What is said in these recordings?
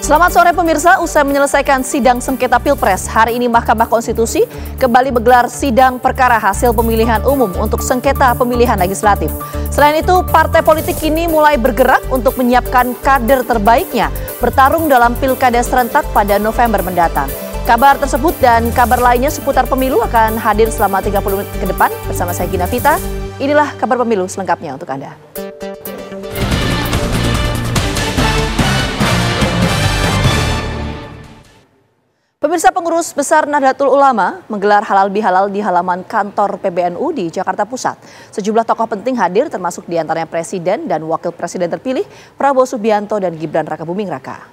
Selamat sore pemirsa, usai menyelesaikan sidang sengketa Pilpres, hari ini Mahkamah Konstitusi kembali menggelar sidang perkara hasil pemilihan umum untuk sengketa pemilihan legislatif. Selain itu, partai politik ini mulai bergerak untuk menyiapkan kader terbaiknya bertarung dalam pilkada serentak pada November mendatang. Kabar tersebut dan kabar lainnya seputar pemilu akan hadir selama 30 menit ke depan bersama saya Gina Vita. Inilah kabar pemilu selengkapnya untuk Anda. Pemirsa, Pengurus Besar Nahdlatul Ulama menggelar halal bihalal di halaman kantor PBNU di Jakarta Pusat. Sejumlah tokoh penting hadir termasuk diantaranya Presiden dan Wakil Presiden terpilih Prabowo Subianto dan Gibran Rakabuming Raka.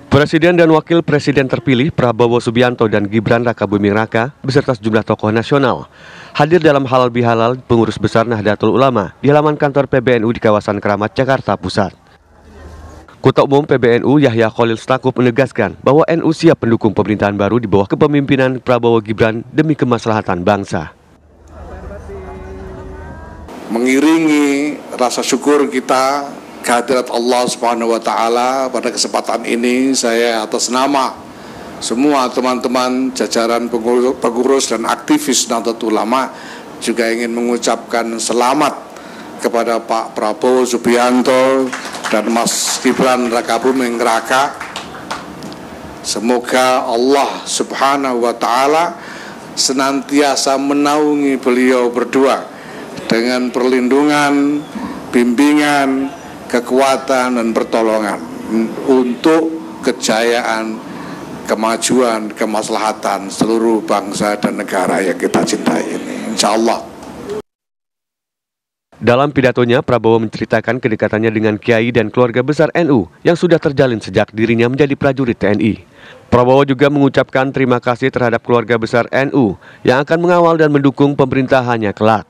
Presiden dan Wakil Presiden terpilih Prabowo Subianto dan Gibran Rakabuming Raka beserta sejumlah tokoh nasional hadir dalam halal bihalal Pengurus Besar Nahdlatul Ulama di halaman kantor PBNU di kawasan Keramat, Jakarta Pusat. Ketua Umum PBNU Yahya Khalil Stakuf menegaskan bahwa NU siap mendukung pemerintahan baru di bawah kepemimpinan Prabowo Gibran demi kemaslahatan bangsa. Mengiringi rasa syukur kita kehadirat Allah Subhanahu wa Ta'ala pada kesempatan ini, saya atas nama semua teman-teman jajaran pengurus dan aktivis Nahdlatul Ulama juga ingin mengucapkan selamat kepada Pak Prabowo Subianto dan Mas Gibran Rakabuming Raka. Semoga Allah Subhanahu wa Ta'ala senantiasa menaungi beliau berdua dengan perlindungan, bimbingan, kekuatan dan pertolongan untuk kejayaan, kemajuan, kemaslahatan seluruh bangsa dan negara yang kita cintai ini, insya Allah. Dalam pidatonya, Prabowo menceritakan kedekatannya dengan Kiai dan keluarga besar NU yang sudah terjalin sejak dirinya menjadi prajurit TNI. Prabowo juga mengucapkan terima kasih terhadap keluarga besar NU yang akan mengawal dan mendukung pemerintahannya kelak.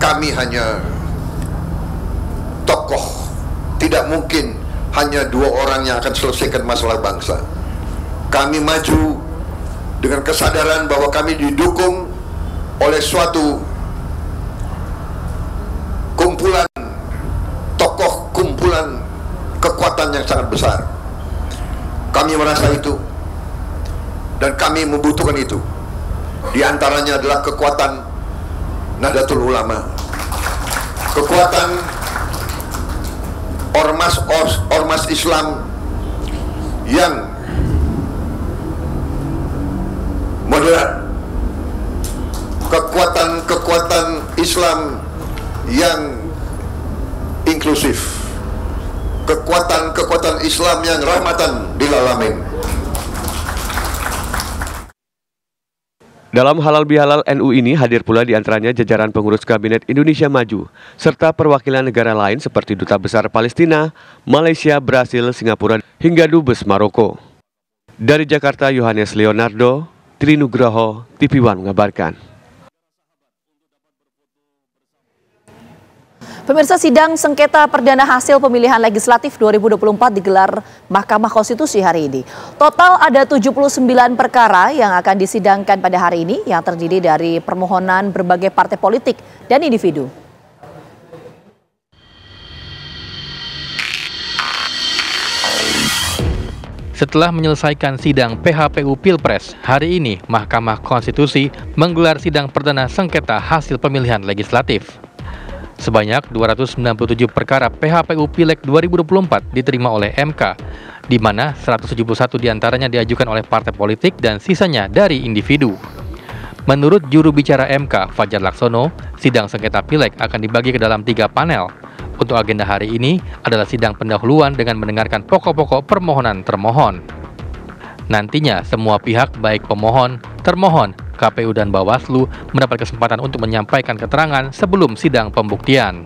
Kami hanya tokoh, tidak mungkin hanya dua orang yang akan selesaikan masalah bangsa. Kami maju dengan kesadaran bahwa kami didukung oleh suatu kumpulan tokoh, kumpulan kekuatan yang sangat besar. Kami merasa itu dan kami membutuhkan itu. Di antaranya adalah kekuatan Nahdlatul Ulama, kekuatan ormas Islam yang moderat, kekuatan Islam yang inklusif, kekuatan Islam yang rahmatan lil alamin. Dalam halal bihalal NU ini hadir pula diantaranya jajaran pengurus Kabinet Indonesia Maju, serta perwakilan negara lain seperti Duta Besar Palestina, Malaysia, Brasil, Singapura, hingga Dubes Maroko. Dari Jakarta, Yohanes Leonardo, Trinugroho, TV One mengabarkan. Pemirsa, sidang sengketa perdana hasil pemilihan legislatif 2024 digelar Mahkamah Konstitusi hari ini. Total ada 79 perkara yang akan disidangkan pada hari ini yang terdiri dari permohonan berbagai partai politik dan individu. Setelah menyelesaikan sidang PHPU Pilpres, hari ini Mahkamah Konstitusi menggelar sidang perdana sengketa hasil pemilihan legislatif. Sebanyak 297 perkara PHPU Pileg 2024 diterima oleh MK, di mana 171 diantaranya diajukan oleh partai politik dan sisanya dari individu. Menurut juru bicara MK, Fajar Laksono, sidang sengketa Pileg akan dibagi ke dalam 3 panel. Untuk agenda hari ini adalah sidang pendahuluan dengan mendengarkan pokok-pokok permohonan termohon. Nantinya semua pihak baik pemohon, termohon, KPU dan Bawaslu mendapat kesempatan untuk menyampaikan keterangan sebelum sidang pembuktian.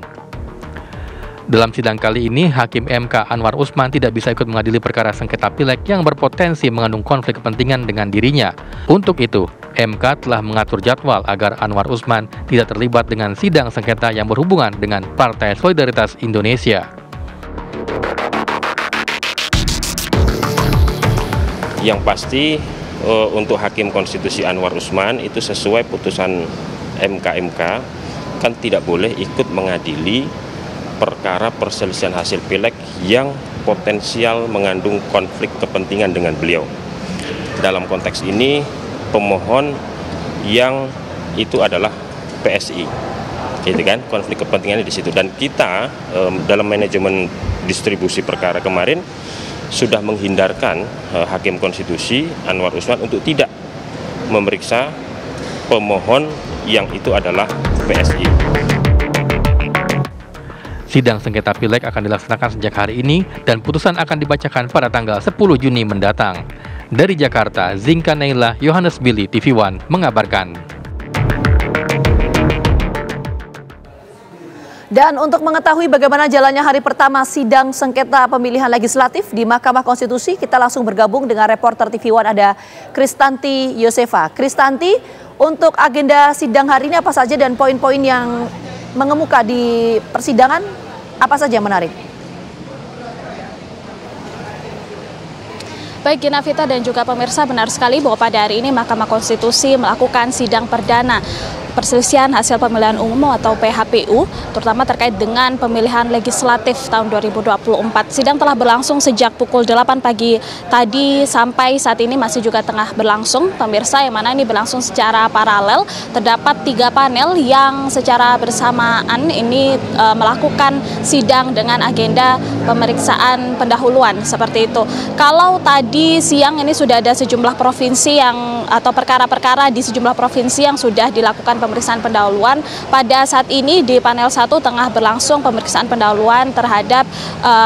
Dalam sidang kali ini, Hakim MK Anwar Usman tidak bisa ikut mengadili perkara sengketa Pileg yang berpotensi mengandung konflik kepentingan dengan dirinya. Untuk itu, MK telah mengatur jadwal agar Anwar Usman tidak terlibat dengan sidang sengketa yang berhubungan dengan Partai Solidaritas Indonesia. Yang pasti untuk Hakim Konstitusi Anwar Usman itu sesuai putusan MK kan tidak boleh ikut mengadili perkara perselisihan hasil pileg yang potensial mengandung konflik kepentingan dengan beliau. Dalam konteks ini pemohon yang itu adalah PSI, gitu kan, konflik kepentingannya di situ. Dan kita dalam manajemen distribusi perkara kemarin sudah menghindarkan Hakim Konstitusi Anwar Usman untuk tidak memeriksa pemohon yang itu adalah PSI. Sidang sengketa Pileg akan dilaksanakan sejak hari ini dan putusan akan dibacakan pada tanggal 10 Juni mendatang. Dari Jakarta, Zinka Naila, Yohanes Billy, TV One mengabarkan. Dan untuk mengetahui bagaimana jalannya hari pertama sidang sengketa pemilihan legislatif di Mahkamah Konstitusi, kita langsung bergabung dengan reporter TV One ada Kristanti Yosefa. Kristanti, untuk agenda sidang hari ini apa saja dan poin-poin yang mengemuka di persidangan apa saja yang menarik? Baik Gina Vita dan juga pemirsa, benar sekali bahwa pada hari ini Mahkamah Konstitusi melakukan sidang perdana perselisihan hasil pemilihan umum atau PHPU, terutama terkait dengan pemilihan legislatif tahun 2024. Sidang telah berlangsung sejak pukul 8 pagi tadi sampai saat ini masih juga tengah berlangsung, pemirsa, yang mana ini berlangsung secara paralel. Terdapat 3 panel yang secara bersamaan ini melakukan sidang dengan agenda pemeriksaan pendahuluan seperti itu. Kalau tadi siang ini sudah ada sejumlah provinsi yang atau perkara-perkara di sejumlah provinsi yang sudah dilakukan pemeriksaan pendahuluan. Pada saat ini di panel 1 tengah berlangsung pemeriksaan pendahuluan terhadap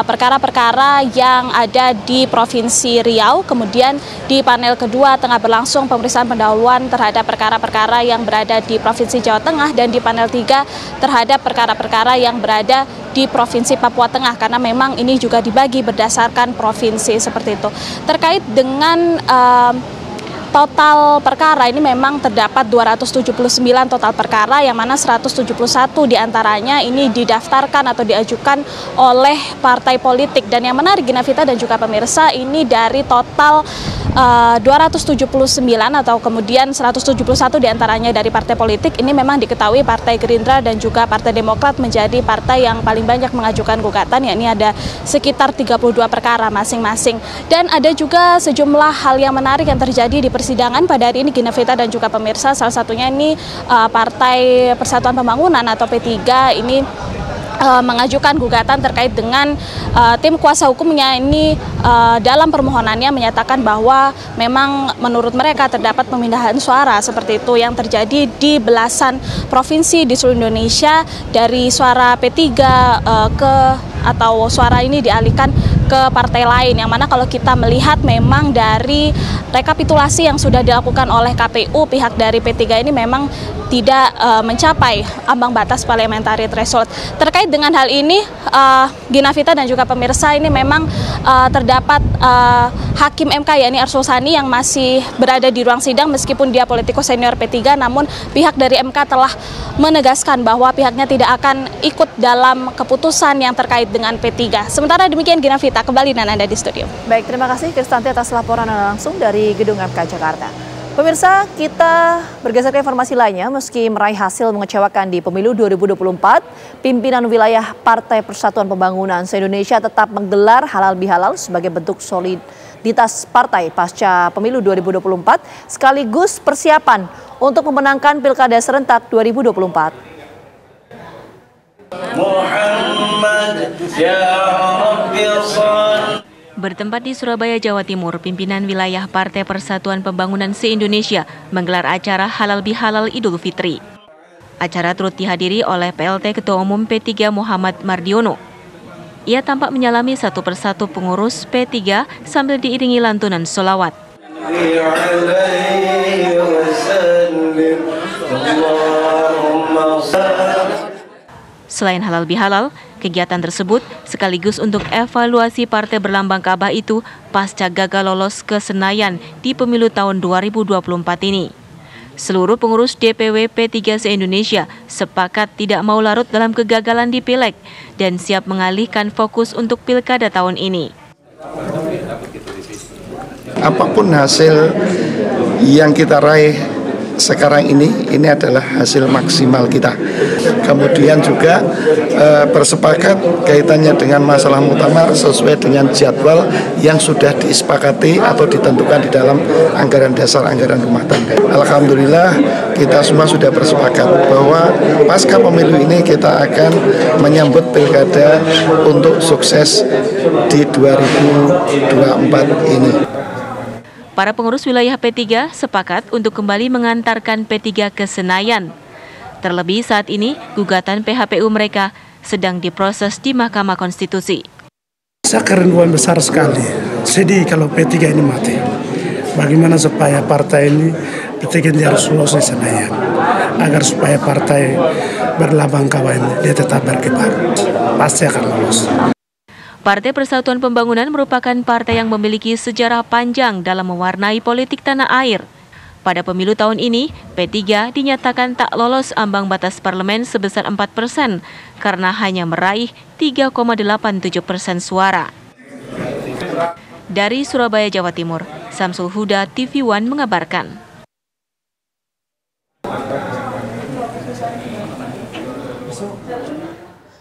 perkara-perkara yang ada di Provinsi Riau. Kemudian di panel kedua tengah berlangsung pemeriksaan pendahuluan terhadap perkara-perkara yang berada di Provinsi Jawa Tengah, dan di panel 3 terhadap perkara-perkara yang berada di Provinsi Papua Tengah, karena memang ini juga dibagi berdasarkan provinsi seperti itu. Terkait dengan total perkara ini memang terdapat 279 total perkara, yang mana 171 diantaranya ini didaftarkan atau diajukan oleh partai politik. Dan yang menarik Gina Vita dan juga pemirsa, ini dari total 279 atau kemudian 171 diantaranya dari partai politik, ini memang diketahui Partai Gerindra dan juga Partai Demokrat menjadi partai yang paling banyak mengajukan gugatan, yakni ada sekitar 32 perkara masing-masing. Dan ada juga sejumlah hal yang menarik yang terjadi di persidangan pada hari ini Gina Vita dan juga pemirsa. Salah satunya ini Partai Persatuan Pembangunan atau P3 ini mengajukan gugatan terkait dengan tim kuasa hukumnya ini dalam permohonannya menyatakan bahwa memang menurut mereka terdapat pemindahan suara seperti itu yang terjadi di belasan provinsi di seluruh Indonesia, dari suara P3 atau suara ini dialihkan ke partai lain, yang mana kalau kita melihat memang dari rekapitulasi yang sudah dilakukan oleh KPU, pihak dari P3 ini memang tidak mencapai ambang batas parliamentary threshold. Terkait dengan hal ini, Gina Vita dan juga pemirsa, ini memang terdapat Hakim MK yakni Arsul Sani yang masih berada di ruang sidang meskipun dia politikus senior P3, namun pihak dari MK telah menegaskan bahwa pihaknya tidak akan ikut dalam keputusan yang terkait dengan P3. Sementara demikian Gina Vita, kembali dengan Anda di studio. Baik, terima kasih Kristanti atas laporan langsung dari Gedung MK Jakarta. Pemirsa, kita bergeser ke informasi lainnya. Meski meraih hasil mengecewakan di pemilu 2024, pimpinan wilayah Partai Persatuan Pembangunan se-Indonesia tetap menggelar halal bihalal sebagai bentuk soliditas partai pasca pemilu 2024, sekaligus persiapan untuk memenangkan Pilkada serentak 2024. Bertempat di Surabaya, Jawa Timur, pimpinan wilayah Partai Persatuan Pembangunan se-Indonesia menggelar acara halal bihalal Idul Fitri. Acara turut dihadiri oleh PLT Ketua Umum P3 Muhammad Mardiono. Ia tampak menyalami satu persatu pengurus P3 sambil diiringi lantunan sholawat. Selain halal bihalal, kegiatan tersebut sekaligus untuk evaluasi partai berlambang Ka'bah itu pasca gagal lolos ke Senayan di pemilu tahun 2024 ini. Seluruh pengurus DPW P3 se-Indonesia sepakat tidak mau larut dalam kegagalan di Pileg dan siap mengalihkan fokus untuk Pilkada tahun ini. Apapun hasil yang kita raih sekarang ini adalah hasil maksimal kita. Kemudian juga bersepakat kaitannya dengan masalah muktamar sesuai dengan jadwal yang sudah disepakati atau ditentukan di dalam anggaran dasar anggaran rumah tangga. Alhamdulillah kita semua sudah bersepakat bahwa pasca pemilu ini kita akan menyambut pilkada untuk sukses di 2024 ini. Para pengurus wilayah P3 sepakat untuk kembali mengantarkan P3 ke Senayan. Terlebih saat ini, gugatan PHPU mereka sedang diproses di Mahkamah Konstitusi. Saya kerinduan besar sekali, sedih kalau P3 ini mati. Bagaimana supaya partai ini, P3 ini harus lolos di Senayan, agar supaya partai berlambang kawan dia tetap berkibar, pasti akan lolos. Partai Persatuan Pembangunan merupakan partai yang memiliki sejarah panjang dalam mewarnai politik tanah air. Pada pemilu tahun ini, P3 dinyatakan tak lolos ambang batas parlemen sebesar 4% karena hanya meraih 3,87% suara. Dari Surabaya, Jawa Timur, Samsul Huda, TV One mengabarkan.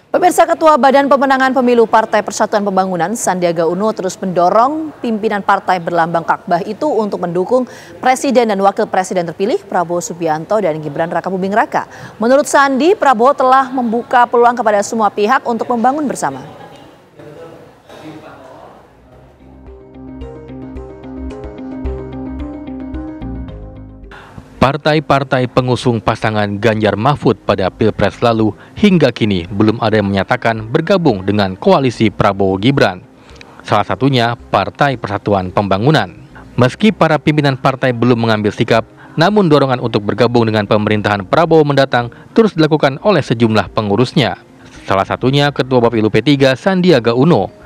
Pemirsa, Ketua Badan Pemenangan Pemilu Partai Persatuan Pembangunan Sandiaga Uno terus mendorong pimpinan partai berlambang Ka'bah itu untuk mendukung Presiden dan Wakil Presiden terpilih Prabowo Subianto dan Gibran Rakabuming Raka. Menurut Sandi, Prabowo telah membuka peluang kepada semua pihak untuk membangun bersama. Partai-partai pengusung pasangan Ganjar Mahfud pada Pilpres lalu hingga kini belum ada yang menyatakan bergabung dengan koalisi Prabowo Gibran. Salah satunya Partai Persatuan Pembangunan. Meski para pimpinan partai belum mengambil sikap, namun dorongan untuk bergabung dengan pemerintahan Prabowo mendatang terus dilakukan oleh sejumlah pengurusnya. Salah satunya Ketua Bapilu P3 Sandiaga Uno.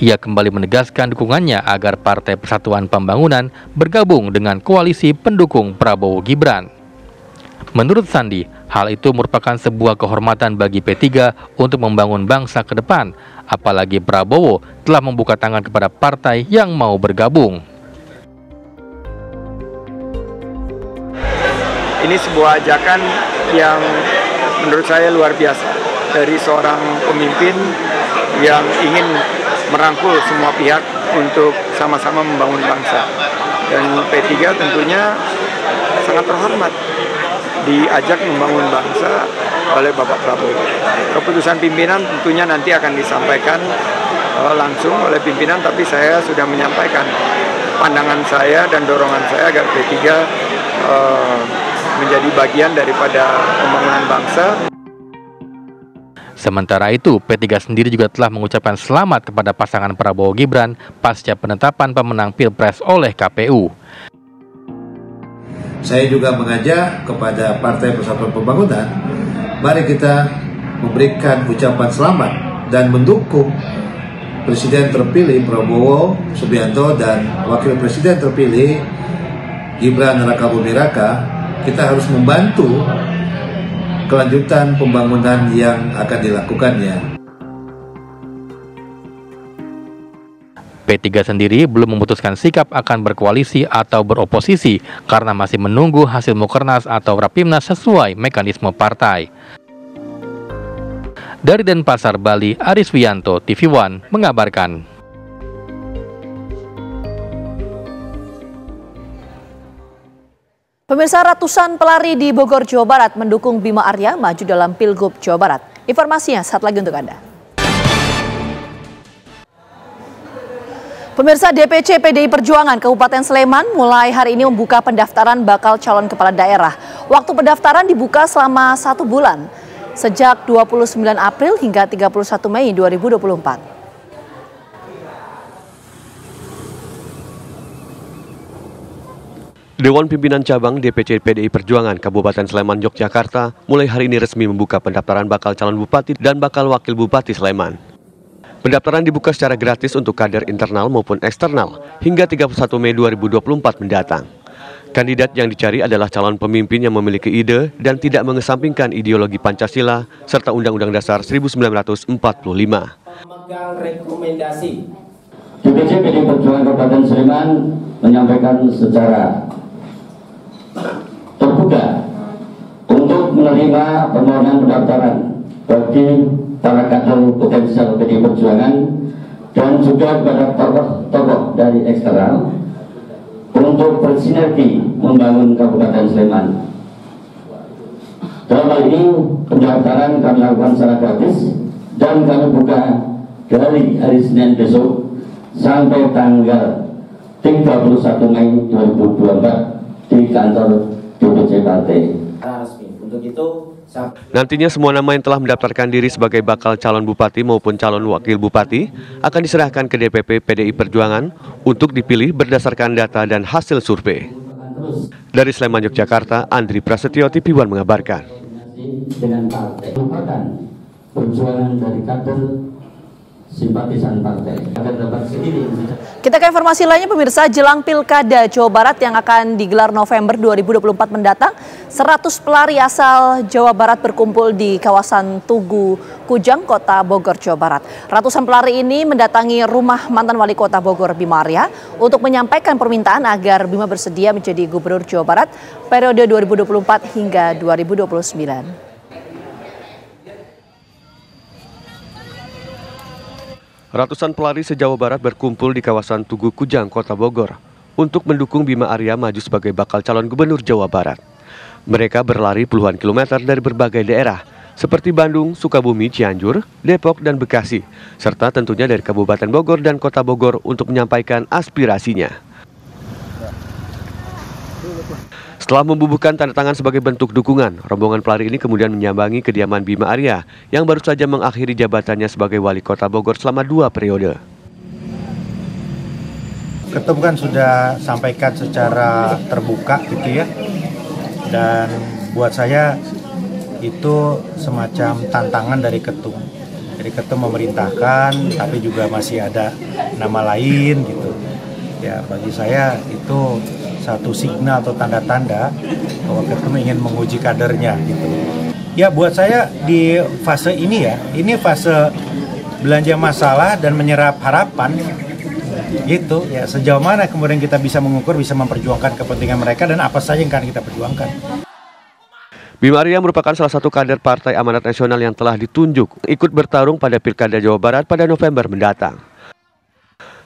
Ia kembali menegaskan dukungannya agar Partai Persatuan Pembangunan bergabung dengan koalisi pendukung Prabowo Gibran. Menurut Sandi, hal itu merupakan sebuah kehormatan bagi P3 untuk membangun bangsa ke depan, apalagi Prabowo telah membuka tangan kepada partai yang mau bergabung. Ini sebuah ajakan yang menurut saya luar biasa dari seorang pemimpin yang ingin merangkul semua pihak untuk sama-sama membangun bangsa. Dan P3 tentunya sangat terhormat diajak membangun bangsa oleh Bapak Prabowo. Keputusan pimpinan tentunya nanti akan disampaikan langsung oleh pimpinan, tapi saya sudah menyampaikan pandangan saya dan dorongan saya agar P3 menjadi bagian daripada pembangunan bangsa. Sementara itu, P3 sendiri juga telah mengucapkan selamat kepada pasangan Prabowo Gibran pasca penetapan pemenang Pilpres oleh KPU. Saya juga mengajak kepada Partai Persatuan Pembangunan, mari kita memberikan ucapan selamat dan mendukung Presiden terpilih Prabowo Subianto dan Wakil Presiden terpilih Gibran Rakabuming Raka. Kita harus membantu kelanjutan pembangunan yang akan dilakukannya. P3 sendiri belum memutuskan sikap akan berkoalisi atau beroposisi karena masih menunggu hasil Mukernas atau Rapimnas sesuai mekanisme partai. Dari Denpasar, Bali, Aris Wiyanto, TV One mengabarkan. Pemirsa, ratusan pelari di Bogor, Jawa Barat mendukung Bima Arya maju dalam Pilgub Jawa Barat. Informasinya saat lagi untuk Anda. Pemirsa, DPC PDI Perjuangan Kabupaten Sleman mulai hari ini membuka pendaftaran bakal calon kepala daerah. Waktu pendaftaran dibuka selama 1 bulan, sejak 29 April hingga 31 Mei 2024. Dewan Pimpinan Cabang DPC PDI Perjuangan Kabupaten Sleman, Yogyakarta mulai hari ini resmi membuka pendaftaran bakal calon bupati dan bakal wakil bupati Sleman. Pendaftaran dibuka secara gratis untuk kader internal maupun eksternal hingga 31 Mei 2024 mendatang. Kandidat yang dicari adalah calon pemimpin yang memiliki ide dan tidak mengesampingkan ideologi Pancasila serta Undang-Undang Dasar 1945. Memegang rekomendasi. DPC PDI Perjuangan Kabupaten Sleman menyampaikan secara menerima permohonan pendaftaran bagi para kader potensial PDI Perjuangan dan juga kepada tokoh-tokoh dari eksternal untuk bersinergi membangun Kabupaten Sleman. Dalam hal ini pendaftaran kami lakukan secara gratis dan kami buka dari hari Senin besok sampai tanggal 31 Mei 2024 di kantor DPC Partai. Untuk itu, nantinya semua nama yang telah mendaftarkan diri sebagai bakal calon bupati maupun calon wakil bupati akan diserahkan ke DPP PDI Perjuangan untuk dipilih berdasarkan data dan hasil survei. Dari Sleman, Yogyakarta, Andri Prasetyo, TV One mengabarkan. Dengan partai merupakan perjuangan dari kader simpatisan partai. Kita ke informasi lainnya, pemirsa. Jelang Pilkada Jawa Barat yang akan digelar November 2024 mendatang, 100 pelari asal Jawa Barat berkumpul di kawasan Tugu Kujang, Kota Bogor, Jawa Barat. Ratusan pelari ini mendatangi rumah mantan Wali Kota Bogor, Bima Arya, untuk menyampaikan permintaan agar Bima bersedia menjadi Gubernur Jawa Barat periode 2024 hingga 2029. Ratusan pelari se-Jawa Barat berkumpul di kawasan Tugu Kujang, Kota Bogor untuk mendukung Bima Arya maju sebagai bakal calon gubernur Jawa Barat. Mereka berlari puluhan kilometer dari berbagai daerah seperti Bandung, Sukabumi, Cianjur, Depok, dan Bekasi, serta tentunya dari Kabupaten Bogor dan Kota Bogor untuk menyampaikan aspirasinya. Setelah membubuhkan tanda tangan sebagai bentuk dukungan, rombongan pelari ini kemudian menyambangi kediaman Bima Arya yang baru saja mengakhiri jabatannya sebagai Wali Kota Bogor selama 2 periode. Ketum kan sudah sampaikan secara terbuka gitu ya, dan buat saya itu semacam tantangan dari ketum. Jadi ketum memerintahkan, tapi juga masih ada nama lain gitu. Ya bagi saya itu satu signal atau tanda-tanda bahwa ketum ingin menguji kadernya gitu. Ya buat saya di fase ini ya, ini fase belanja masalah dan menyerap harapan gitu ya. Sejauh mana kemudian kita bisa mengukur, bisa memperjuangkan kepentingan mereka dan apa saja yang akan kita perjuangkan. Bima Arya merupakan salah satu kader Partai Amanat Nasional yang telah ditunjuk ikut bertarung pada Pilkada Jawa Barat pada November mendatang.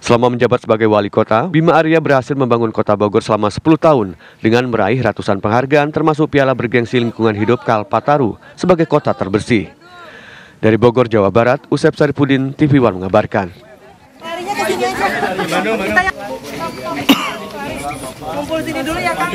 Selama menjabat sebagai wali kota, Bima Arya berhasil membangun Kota Bogor selama 10 tahun dengan meraih ratusan penghargaan termasuk Piala Bergengsi Lingkungan Hidup Kalpataru sebagai kota terbersih. Dari Bogor, Jawa Barat, Usep Saripudin, TV One mengabarkan. Kumpul sini dulu ya Kang.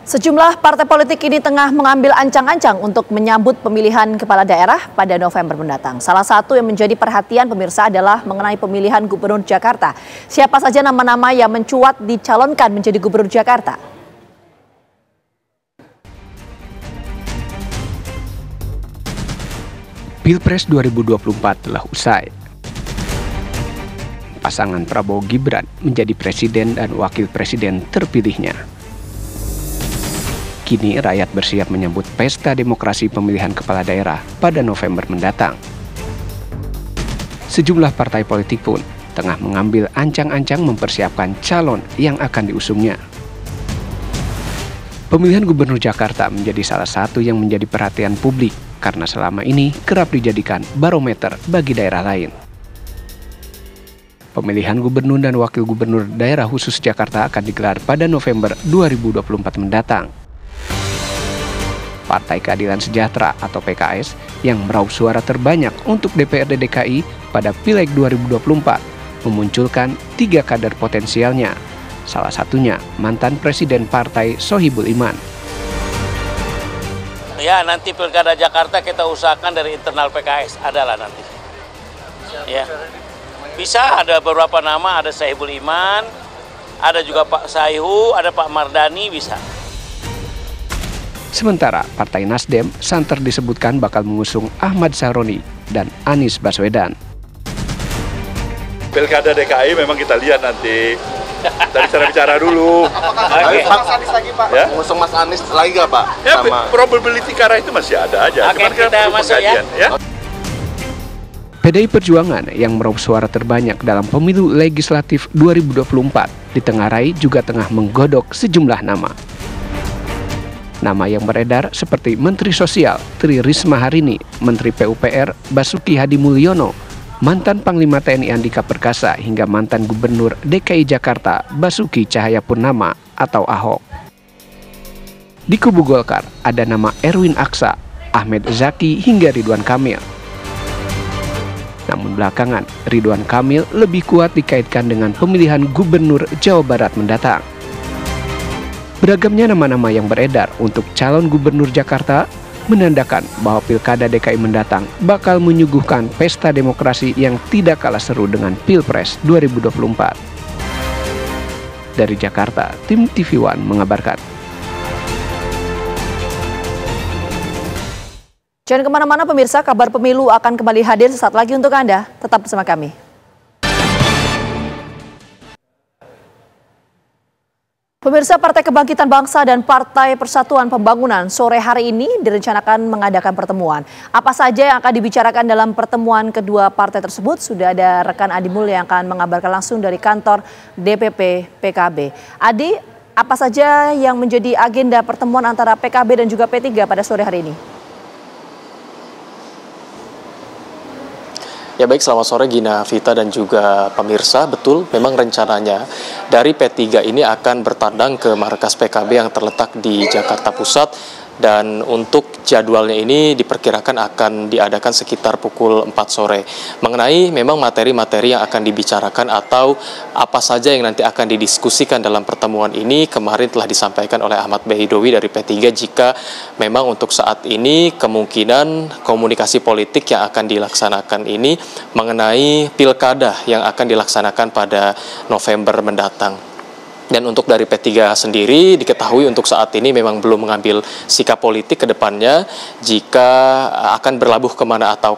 Sejumlah partai politik ini tengah mengambil ancang-ancang untuk menyambut pemilihan kepala daerah pada November mendatang. Salah satu yang menjadi perhatian pemirsa adalah mengenai pemilihan Gubernur Jakarta. Siapa saja nama-nama yang mencuat dicalonkan menjadi Gubernur Jakarta? Pilpres 2024 telah usai. Pasangan Prabowo Gibran menjadi presiden dan wakil presiden terpilihnya. Kini rakyat bersiap menyambut pesta demokrasi pemilihan kepala daerah pada November mendatang. Sejumlah partai politik pun tengah mengambil ancang-ancang mempersiapkan calon yang akan diusungnya. Pemilihan Gubernur Jakarta menjadi salah satu yang menjadi perhatian publik karena selama ini kerap dijadikan barometer bagi daerah lain. Pemilihan gubernur dan wakil gubernur daerah khusus Jakarta akan digelar pada November 2024 mendatang. Partai Keadilan Sejahtera atau PKS yang meraup suara terbanyak untuk DPRD DKI pada Pileg 2024 memunculkan 3 kader potensialnya. Salah satunya mantan Presiden Partai Sohibul Iman. Ya nanti Pilkada Jakarta kita usahakan dari internal PKS adalah nanti. Ya bisa ada beberapa nama, ada Sohibul Iman, ada juga Pak Saihu, ada Pak Mardani bisa. Sementara Partai Nasdem santer disebutkan bakal mengusung Ahmad Sahroni dan Anies Baswedan. Pilkada DKI memang kita lihat nanti. Kita bicara dulu. Oke. Mas Anies lagi Pak. Ya? Mengusung Mas Anies lagi nggak Pak? Ya, probability ke arah itu masih ada aja. Oke, kita masuk ya. PDI Perjuangan yang meraup suara terbanyak dalam pemilu legislatif 2024 ditengarai juga tengah menggodok sejumlah nama. Nama yang beredar seperti Menteri Sosial Tri Risma Harini, Menteri PUPR Basuki Hadi Mulyono, mantan Panglima TNI Andika Perkasa hingga mantan Gubernur DKI Jakarta Basuki Cahayapurnama atau Ahok. Di kubu Golkar ada nama Erwin Aksa, Ahmed Zaki hingga Ridwan Kamil. Namun belakangan, Ridwan Kamil lebih kuat dikaitkan dengan pemilihan Gubernur Jawa Barat mendatang. Beragamnya nama-nama yang beredar untuk calon Gubernur Jakarta menandakan bahwa Pilkada DKI mendatang bakal menyuguhkan pesta demokrasi yang tidak kalah seru dengan Pilpres 2024. Dari Jakarta, tim TV One mengabarkan. Jangan kemana-mana pemirsa, kabar pemilu akan kembali hadir sesaat lagi untuk Anda. Tetap bersama kami. Pemirsa, Partai Kebangkitan Bangsa dan Partai Persatuan Pembangunan sore hari ini direncanakan mengadakan pertemuan. Apa saja yang akan dibicarakan dalam pertemuan kedua partai tersebut? Sudah ada rekan Adi Mulya yang akan mengabarkan langsung dari kantor DPP PKB. Adi, apa saja yang menjadi agenda pertemuan antara PKB dan juga P3 pada sore hari ini? Ya baik, selamat sore Gina, Vita dan juga pemirsa. Betul, memang rencananya dari P3 ini akan bertandang ke markas PKB yang terletak di Jakarta Pusat. Dan untuk jadwalnya ini diperkirakan akan diadakan sekitar pukul 4 sore. Mengenai memang materi-materi yang akan dibicarakan atau apa saja yang nanti akan didiskusikan dalam pertemuan ini, kemarin telah disampaikan oleh Ahmad Bahidowi dari P3 jika memang untuk saat ini kemungkinan komunikasi politik yang akan dilaksanakan ini mengenai pilkada yang akan dilaksanakan pada November mendatang. Dan untuk dari P3 sendiri diketahui untuk saat ini memang belum mengambil sikap politik ke depannya jika akan berlabuh kemana atau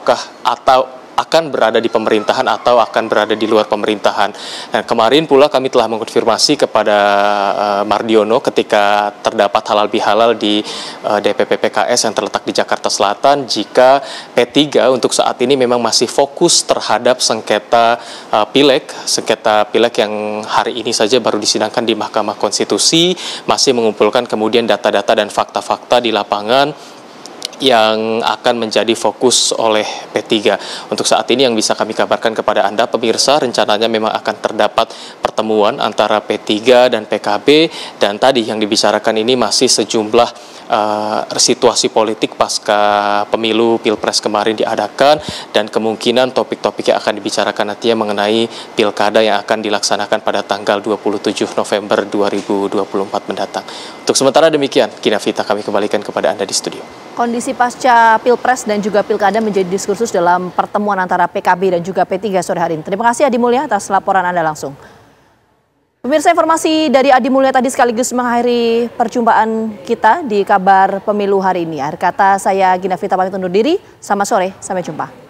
akan berada di pemerintahan atau akan berada di luar pemerintahan. Nah, kemarin pula kami telah mengkonfirmasi kepada Mardiono ketika terdapat halal bihalal di DPP PKS yang terletak di Jakarta Selatan jika P3 untuk saat ini memang masih fokus terhadap sengketa pileg yang hari ini saja baru disidangkan di Mahkamah Konstitusi, masih mengumpulkan kemudian data-data dan fakta-fakta di lapangan yang akan menjadi fokus oleh P3. Untuk saat ini yang bisa kami kabarkan kepada Anda pemirsa, rencananya memang akan terdapat pertemuan antara P3 dan PKB, dan tadi yang dibicarakan ini masih sejumlah situasi politik pasca pemilu Pilpres kemarin diadakan, dan kemungkinan topik-topik yang akan dibicarakan nantinya mengenai pilkada yang akan dilaksanakan pada tanggal 27 November 2024 mendatang. Untuk sementara demikian, Gina, Vita, kami kembalikan kepada Anda di studio. Kondisi pasca Pilpres dan juga Pilkada menjadi diskursus dalam pertemuan antara PKB dan juga P3 sore hari ini. Terima kasih Adi Mulya atas laporan Anda langsung. Pemirsa, informasi dari Adi Mulya tadi sekaligus mengakhiri perjumpaan kita di kabar pemilu hari ini. Akhir kata saya Gina Vita pamit undur diri. Selamat sore, sampai jumpa.